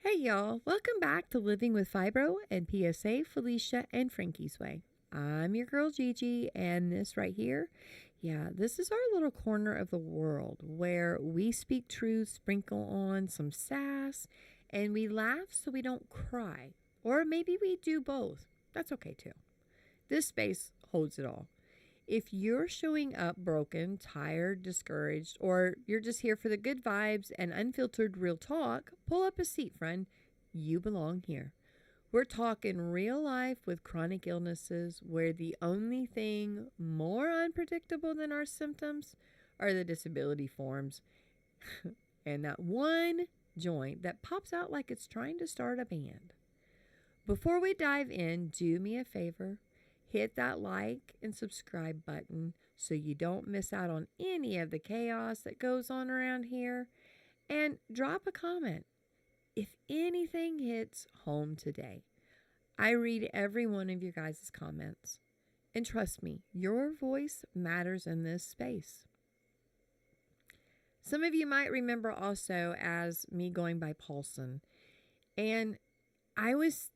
Hey y'all, welcome back to Living with Fibro and PSA Felicia and Frankie's Way. I'm your girl Gigi, and this right here, this is our little corner of the world where we speak truth, sprinkle on some sass, and we laugh so we don't cry. Or maybe we do both. That's okay too. This space holds it all. If you're showing up broken, tired, discouraged, or you're just here for the good vibes and unfiltered real talk, pull up a seat, friend. You belong here. We're talking real life with chronic illnesses where the only thing more unpredictable than our symptoms are the disability forms and that one joint that pops out like it's trying to start a band. Before we dive in, do me a favor. Hit that like and subscribe button so you don't miss out on any of the chaos that goes on around here. And drop a comment if anything hits home today. I read every one of you guys' comments. And trust me, your voice matters in this space. Some of you might remember also as me going by Paulson. And I was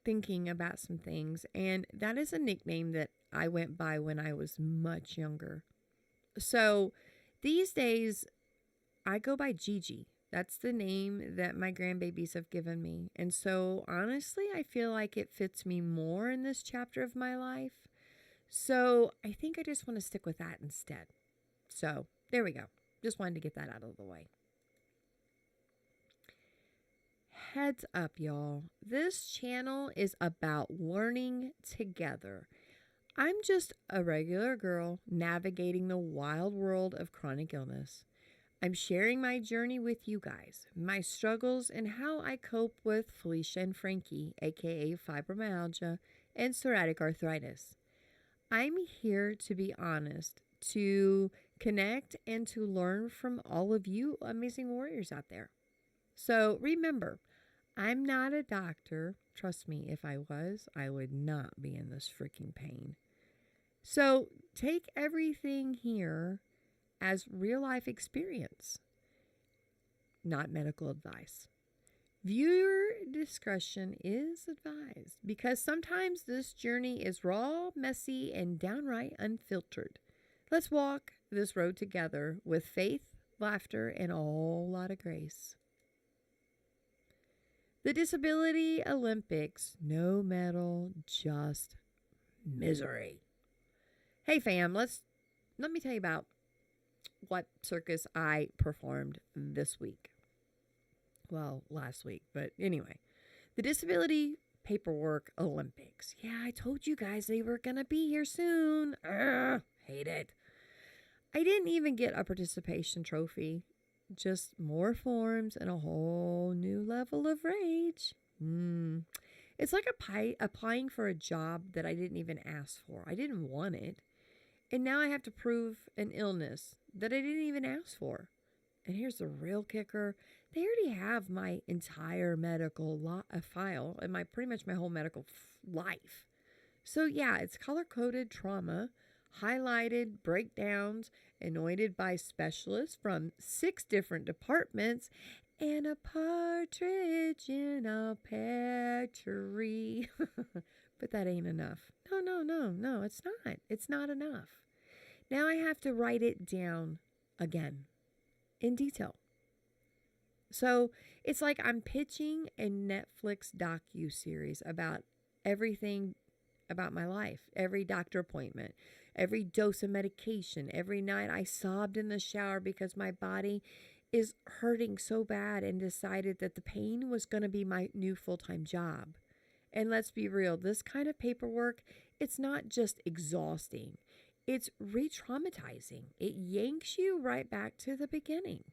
thinking about some things, and that is a nickname that I went by when I was much younger. So these days I go by Gigi. That's the name that my grandbabies have given me. And so honestly, I feel like it fits me more in this chapter of my life. So I think I just want to stick with that instead. So there we go. Just wanted to get that out of the way. Heads up, y'all. This channel is about learning together. I'm just a regular girl navigating the wild world of chronic illness. I'm sharing my journey with you guys, my struggles, and how I cope with Felicia and Frankie, aka fibromyalgia and psoriaticarthritis. I'm here to be honest, to connect, and to learn from all of you amazing warriors out there. So remember, I'm not a doctor. Trust me, if I was, I would not be in this freaking pain. So take everything here as real life experience, not medical advice. Viewer discretion is advised because sometimes this journey is raw, messy, and downright unfiltered. Let's walk this road together with faith, laughter, and a whole lot of grace. The Disability Olympics, no medal, just misery. Hey fam, let me tell you about what circus I performed this week. Well, last week, but anyway. The Disability Paperwork Olympics. Yeah, I told you guys they were going to be here soon. Hate it. I didn't even get a participation trophy. Just more forms and a whole new level of rage. It's like applying for a job that I didn't even ask for. I didn't want it. And now I have to prove an illness that I didn't even ask for. And here's the real kicker. They already have my entire medical file and pretty much my whole medical life. So yeah, it's color-coded trauma, highlighted breakdowns, anointed by specialists from 6 different departments, and a partridge in a pear tree. But that ain't enough. No, it's not. It's not enough. Now I have to write it down again in detail. So it's like I'm pitching a Netflix docu-series about everything about my life, every doctor appointment, every dose of medication. Every night I sobbed in the shower because my body is hurting so bad and decided that the pain was going to be my new full-time job. And let's be real, this kind of paperwork, it's not just exhausting. It's re-traumatizing. It yanks you right back to the beginning.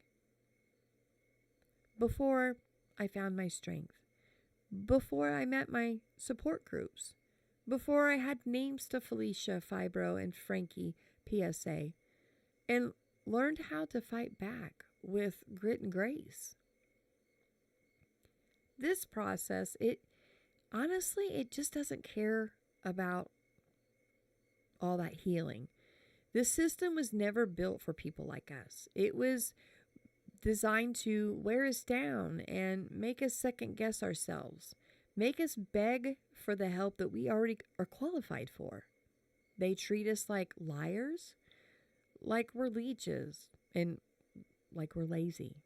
Before I found my strength. Before I met my support groups. Before I had names to Felicia, Fibro, and Frankie, PSA, and learned how to fight back with grit and grace. This process, it just doesn't care about all that healing. This system was never built for people like us. designed to wear us down and make us second guess ourselves, make us beg for the help that we already are qualified for. They treat us like liars, like we're leeches, and like we're lazy.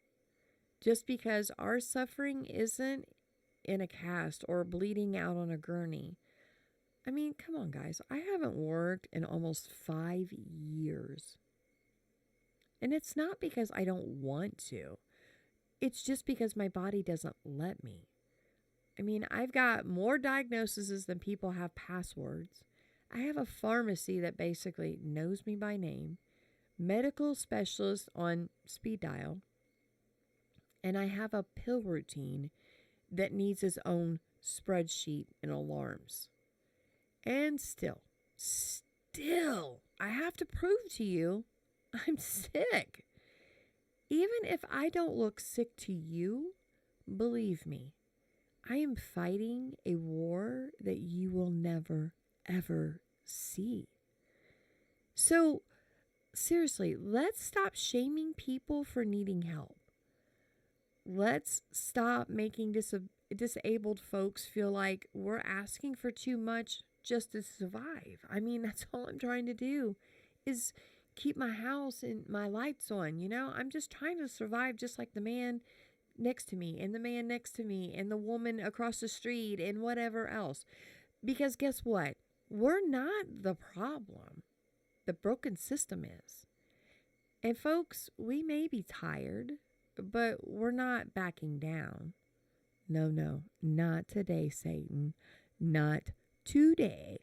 Just because our suffering isn't in a cast or bleeding out on a gurney. I mean, come on, guys. I haven't worked in almost 5 years. And it's not because I don't want to. It's just because my body doesn't let me. I mean, I've got more diagnoses than people have passwords. I have a pharmacy that basically knows me by name, medical specialist on speed dial, and I have a pill routine that needs its own spreadsheet and alarms. And still, I have to prove to you I'm sick. Even if I don't look sick to you, believe me, I am fighting a war that you will never, ever see. So, seriously, let's stop shaming people for needing help. Let's stop making disabled folks feel like we're asking for too much just to survive. I mean, that's all I'm trying to do is keep my house and my lights on. I'm just trying to survive just like the man next to me and the man next to me and the woman across the street and whatever else. Because guess what? We're not the problem. The broken system is. And folks, we may be tired, but we're not backing down. No, not today, Satan. Not today.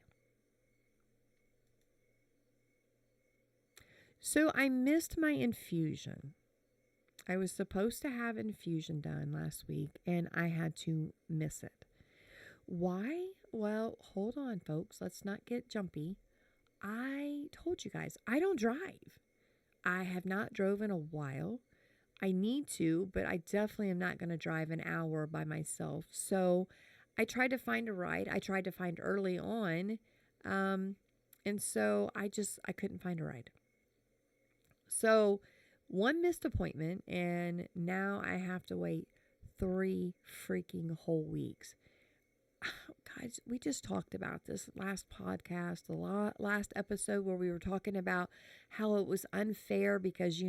So I missed my infusion. I was supposed to have infusion done last week, and I had to miss it. Why? Well, hold on, folks. Let's not get jumpy. I told you guys, I don't drive. I have not drove in a while. I need to, but I definitely am not going to drive an hour by myself. So I tried to find a ride. I tried to find early on. And so I couldn't find a ride. So one missed appointment, and now I have to wait 3 freaking whole weeks. Guys, we just talked about this last podcast, the last episode where we were talking about how it was unfair because,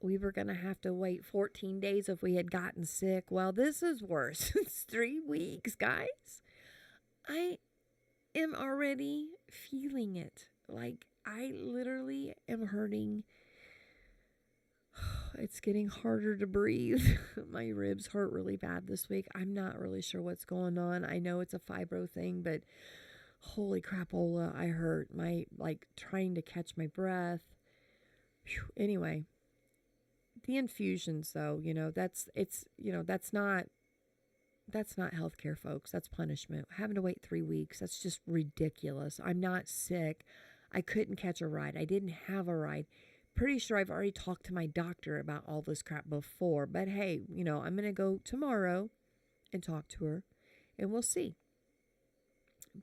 we were going to have to wait 14 days if we had gotten sick. Well, this is worse. It's 3 weeks, guys. I am already feeling it. Like, I literally am hurting. It's getting harder to breathe. My ribs hurt really bad this week. I'm not really sure what's going on. I know it's a fibro thing, but holy crapola, I hurt. Trying to catch my breath. Whew. Anyway, the infusions though, that's not healthcare, folks. That's punishment. Having to wait 3 weeks, that's just ridiculous. I'm not sick. I couldn't catch a ride. I didn't have a ride. Pretty sure I've already talked to my doctor about all this crap before. But hey, I'm going to go tomorrow and talk to her, and we'll see.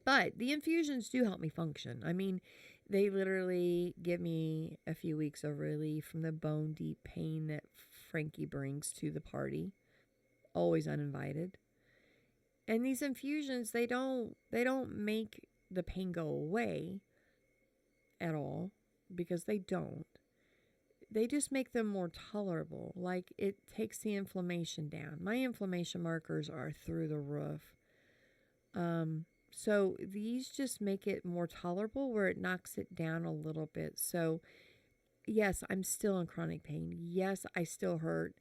But the infusions do help me function. I mean, they literally give me a few weeks of relief from the bone deep pain that Frankie brings to the party. Always uninvited. And these infusions, they don't make the pain go away at all, because they don't. They just make them more tolerable. Like, it takes the inflammation down. My inflammation markers are through the roof. So these just make it more tolerable, where it knocks it down a little bit. So yes, I'm still in chronic pain. Yes, I still hurt,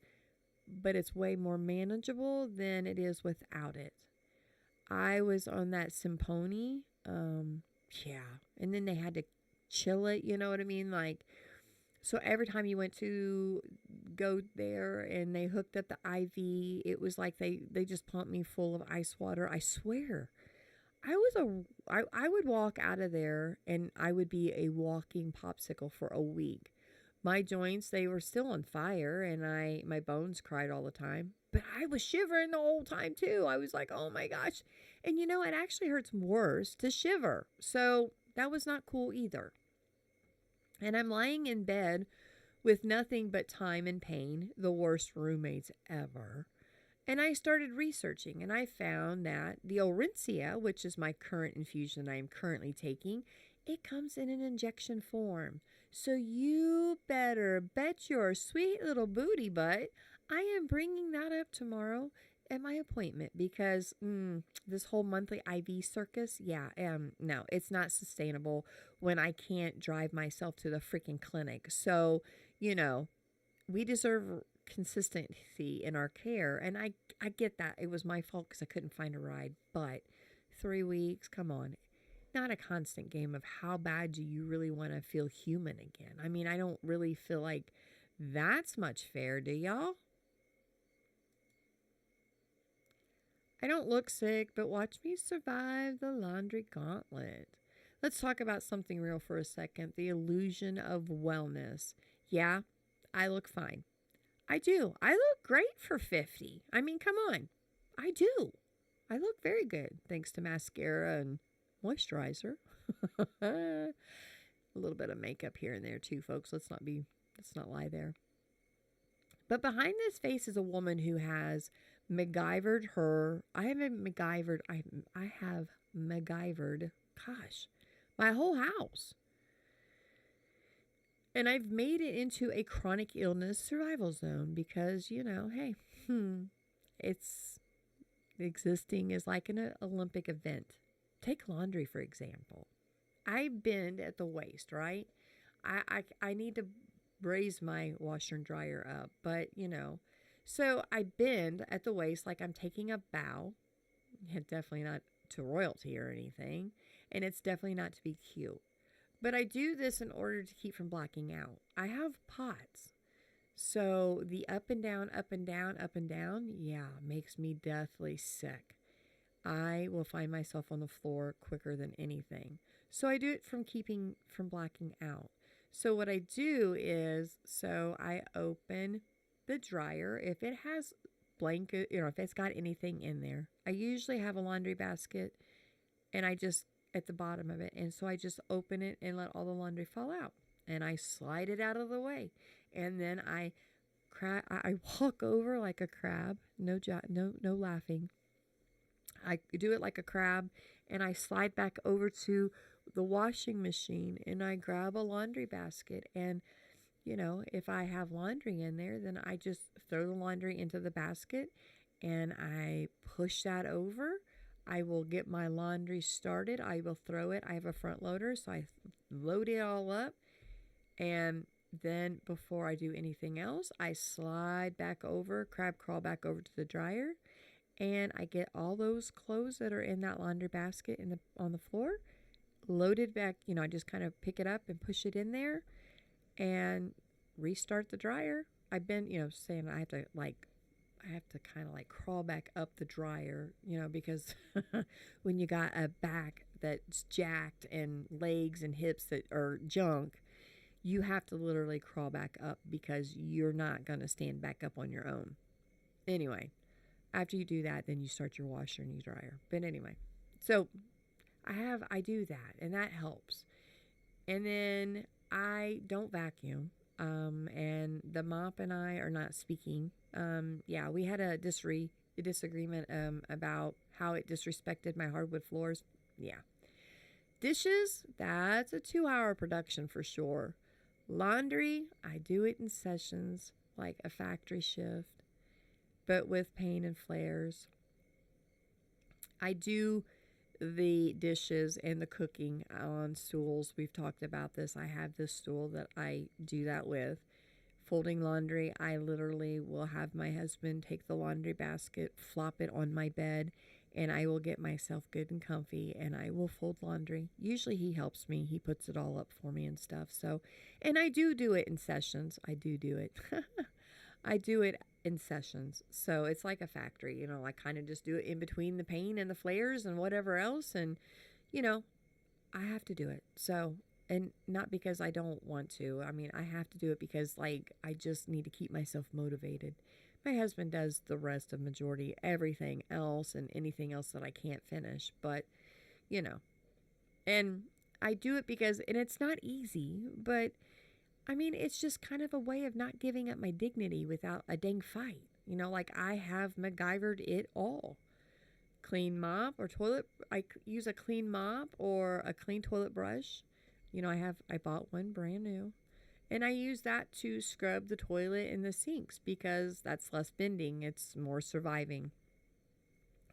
but it's way more manageable than it is without it. I was on that Simponi. Yeah. And then they had to chill it, you know what I mean? So every time you went to go there and they hooked up the IV, it was like they just pumped me full of ice water. I swear. I would walk out of there and I would be a walking popsicle for a week. My joints, they were still on fire, and my bones cried all the time. But I was shivering the whole time too. I was like, oh my gosh. And it actually hurts worse to shiver. So that was not cool either. And I'm lying in bed with nothing but time and pain, the worst roommates ever. And I started researching and I found that the Orencia, which is my current infusion I am currently taking, it comes in an injection form. So you better bet your sweet little booty butt I am bringing that up tomorrow at my appointment because this whole monthly IV circus, no, it's not sustainable when I can't drive myself to the freaking clinic. So, we deserve consistency in our care, and I get that. It was my fault because I couldn't find a ride, but 3 weeks, come on. Not a constant game of how bad do you really want to feel human again. I mean, I don't really feel like that's much fair, do y'all? I don't look sick, but watch me survive the laundry gauntlet. Let's talk about something real for a second. The illusion of wellness. Yeah, I look fine. I do. I look great for 50. I mean, come on. I do. I look very good thanks to mascara and moisturizer. A little bit of makeup here and there too, folks. Let's not lie there. But behind this face is a woman who has MacGyvered her. I have MacGyvered, gosh, my whole house. And I've made it into a chronic illness survival zone because, hey, it's existing as like an Olympic event. Take laundry, for example. I bend at the waist, right? I need to raise my washer and dryer up, but, so I bend at the waist like I'm taking a bow. Definitely not to royalty or anything. And it's definitely not to be cute. But I do this in order to keep from blacking out. I have POTS. So the up and down, up and down, up and down, makes me deathly sick. I will find myself on the floor quicker than anything. So I do it from blacking out. So what I do is, I open the dryer. If it has blanket, if it's got anything in there, I usually have a laundry basket and I just at the bottom of it. And so I just open it and let all the laundry fall out. And I slide it out of the way. And then I walk over like a crab. No laughing. I do it like a crab. And I slide back over to the washing machine. And I grab a laundry basket. And, if I have laundry in there, then I just throw the laundry into the basket. And I push that over. I will get my laundry started. I will throw it. I have a front loader, so I load it all up. And then before I do anything else, I slide back over, crab crawl back over to the dryer. And I get all those clothes that are in that laundry basket on the floor loaded back. I just kind of pick it up and push it in there and restart the dryer. I've been, saying I have to kind of like crawl back up the dryer, because when you got a back that's jacked and legs and hips that are junk, you have to literally crawl back up because you're not going to stand back up on your own. Anyway, after you do that, then you start your washer and your dryer. But anyway, so I do that and that helps. And then I don't vacuum. And the mop and I are not speaking. We had a disagreement about how it disrespected my hardwood floors. Yeah. Dishes, that's a 2-hour production for sure. Laundry, I do it in sessions like a factory shift, but with pain and flares. I do the dishes and the cooking on stools. We've talked about this. I have this stool that I do that with. Folding laundry, I literally will have my husband take the laundry basket, flop it on my bed, and I will get myself good and comfy and I will fold laundry. Usually he helps me. He puts it all up for me and stuff. So, and I do it in sessions. I do it. I do it in sessions. So it's like a factory, I kind of just do it in between the pain and the flares and whatever else. And, I have to do it. So, and not because I don't want to. I mean, I have to do it because I just need to keep myself motivated. My husband does the rest of majority everything else and anything else that I can't finish. But, and I do it because, and it's not easy, but I mean, it's just kind of a way of not giving up my dignity without a dang fight. You know, like I have MacGyvered it all. Clean mop or toilet. Use a clean mop or a clean toilet brush. You know, I bought one brand new. And I use that to scrub the toilet and the sinks because that's less bending. It's more surviving.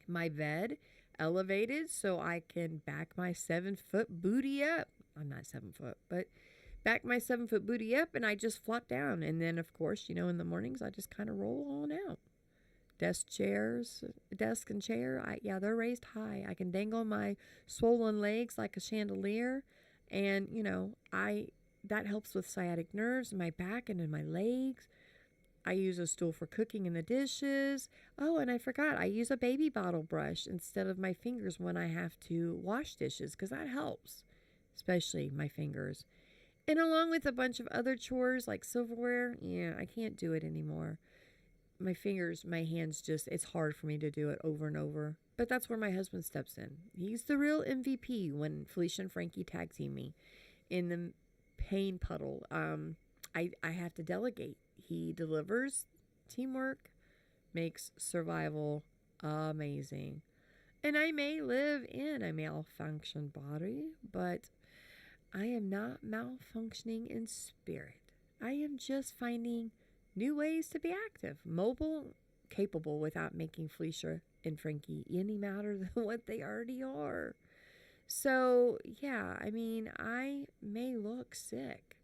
My bed elevated so I can back my 7-foot booty up. I'm not 7 foot, but back my 7-foot booty up and I just flop down. And then, of course, you know, in the mornings, I just kind of roll on out. Desk and chair, they're raised high. I can dangle my swollen legs like a chandelier. And, you know, that helps with sciatic nerves in my back and in my legs. I use a stool for cooking in the dishes. Oh, and I forgot, I use a baby bottle brush instead of my fingers when I have to wash dishes because that helps, especially my fingers. And along with a bunch of other chores like silverware, I can't do it anymore. My hands it's hard for me to do it over and over. But that's where my husband steps in. He's the real MVP when Felicia and Frankie tag team me in the pain puddle. I have to delegate. He delivers. Teamwork makes survival amazing. And I may live in a malfunctioned body, but I am not malfunctioning in spirit. I am just finding new ways to be active, mobile, capable without making Felicia and Frankie any madder than what they already are. So, yeah, I mean, I may look sick.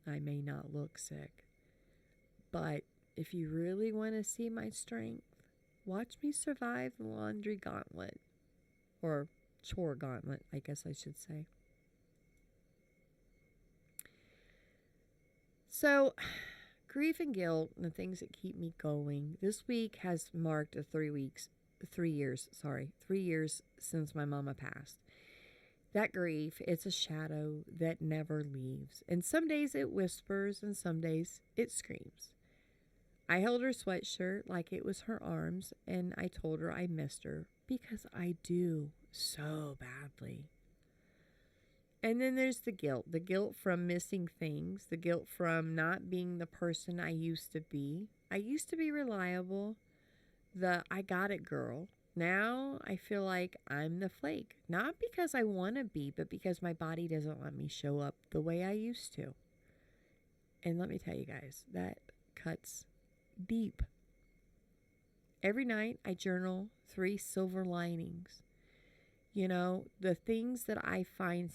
I may not look sick. But if you really want to see my strength, watch me survive the laundry gauntlet. Or chore gauntlet, I guess I should say. So, grief and guilt and the things that keep me going. This week has marked 3 years since my mama passed. That grief, it's a shadow that never leaves. And some days it whispers and some days it screams. I held her sweatshirt like it was her arms and I told her I missed her because I do so badly. And then there's the guilt from missing things, the guilt from not being the person I used to be. I used to be reliable, the I got it girl. Now I feel like I'm the flake, not because I want to be, but because my body doesn't let me show up the way I used to. And let me tell you guys, that cuts deep. Every night I journal 3 silver linings. You know, the things that I find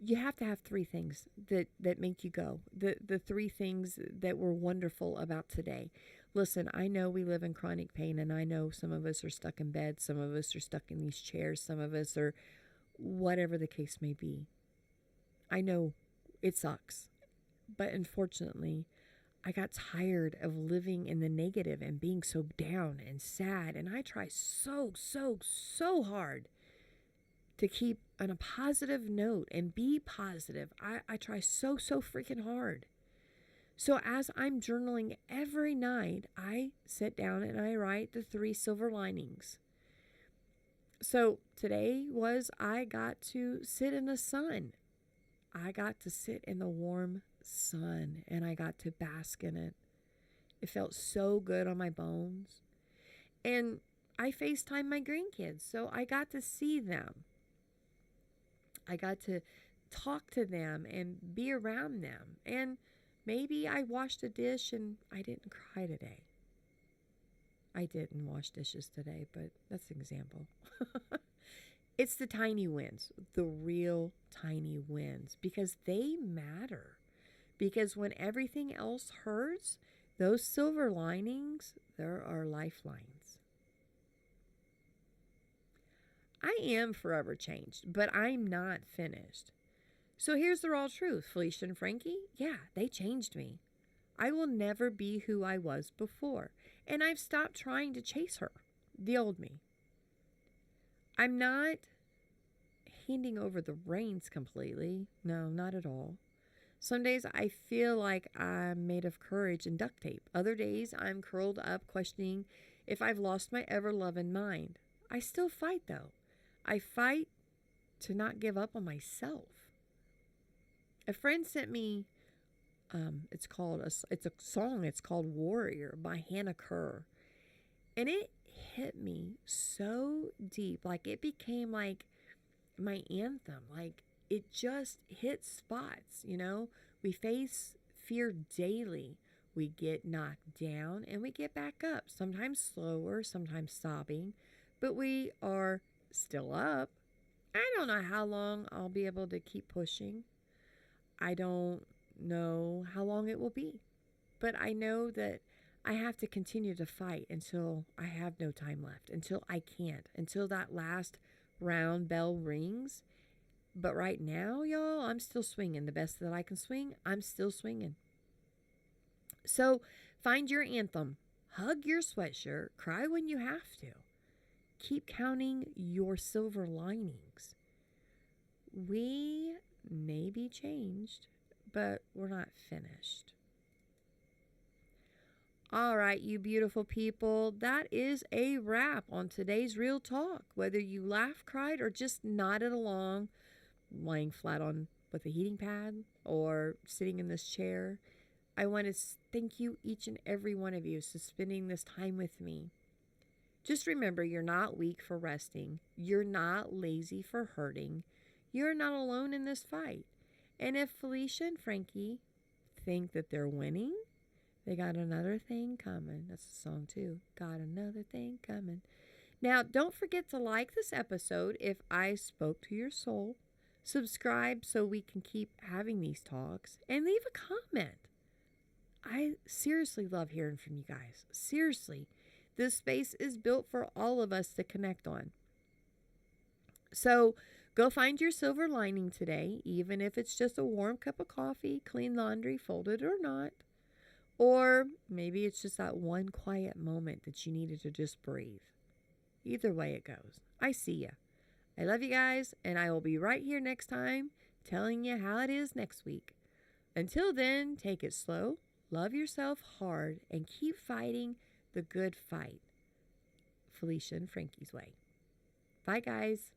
you have to have 3 things that make you go. The 3 things that were wonderful about today. Listen, I know we live in chronic pain, and I know some of us are stuck in bed. Some of us are stuck in these chairs. Some of us are whatever the case may be. I know it sucks. But unfortunately, I got tired of living in the negative and being so down and sad. And I try so hard to keep on a positive note and be positive. I try so freaking hard. So as I'm journaling every night, I sit down and I write the 3 silver linings. So today I got to sit in the sun. I got to sit in the warm sun and I got to bask in it. It felt so good on my bones. And I FaceTime my grandkids, so I got to see them. I got to talk to them and be around them. And maybe I washed a dish and I didn't cry today. I didn't wash dishes today, but that's an example. It's the tiny wins, the real tiny wins, because they matter. Because when everything else hurts, those silver linings, there are lifelines. I am forever changed, but I'm not finished. So here's the raw truth. Felicia and Frankie, they changed me. I will never be who I was before. And I've stopped trying to chase her, the old me. I'm not handing over the reins completely. No, not at all. Some days I feel like I'm made of courage and duct tape. Other days I'm curled up questioning if I've lost my ever-loving mind. I still fight though. I fight to not give up on myself. A friend sent me, it's a song. It's called Warrior by Hannah Kerr. And it hit me so deep. Like it became like my anthem. Like it just hit spots, you know? We face fear daily. We get knocked down and we get back up, sometimes slower, sometimes sobbing, but we are still up. I don't know how long I'll be able to keep pushing. I don't know how long it will be, but I know that I have to continue to fight until I have no time left, until I can't, until that last round bell rings. But right now, y'all, I'm still swinging the best that I can swing. I'm still swinging. So find your anthem, hug your sweatshirt, cry when you have to. Keep counting your silver linings. We may be changed, but we're not finished. All right, you beautiful people, that is a wrap on today's Real Talk. Whether you laughed, cried, or just nodded along, lying flat on with a heating pad or sitting in this chair, I want to thank you, each and every one of you, for spending this time with me. Just remember, you're not weak for resting. You're not lazy for hurting. You're not alone in this fight. And if Felicia and Frankie think that they're winning, they got another thing coming. That's a song too. Got another thing coming. Now, don't forget to like this episode if I spoke to your soul. Subscribe so we can keep having these talks. And leave a comment. I seriously love hearing from you guys. Seriously. This space is built for all of us to connect on. So go find your silver lining today, even if it's just a warm cup of coffee, clean laundry, folded or not. Or maybe it's just that one quiet moment that you needed to just breathe. Either way it goes. I see ya. I love you guys, and I will be right here next time telling you how it is next week. Until then, take it slow, love yourself hard, and keep fighting the good fight. Felicia and Frankie's way. Bye, guys.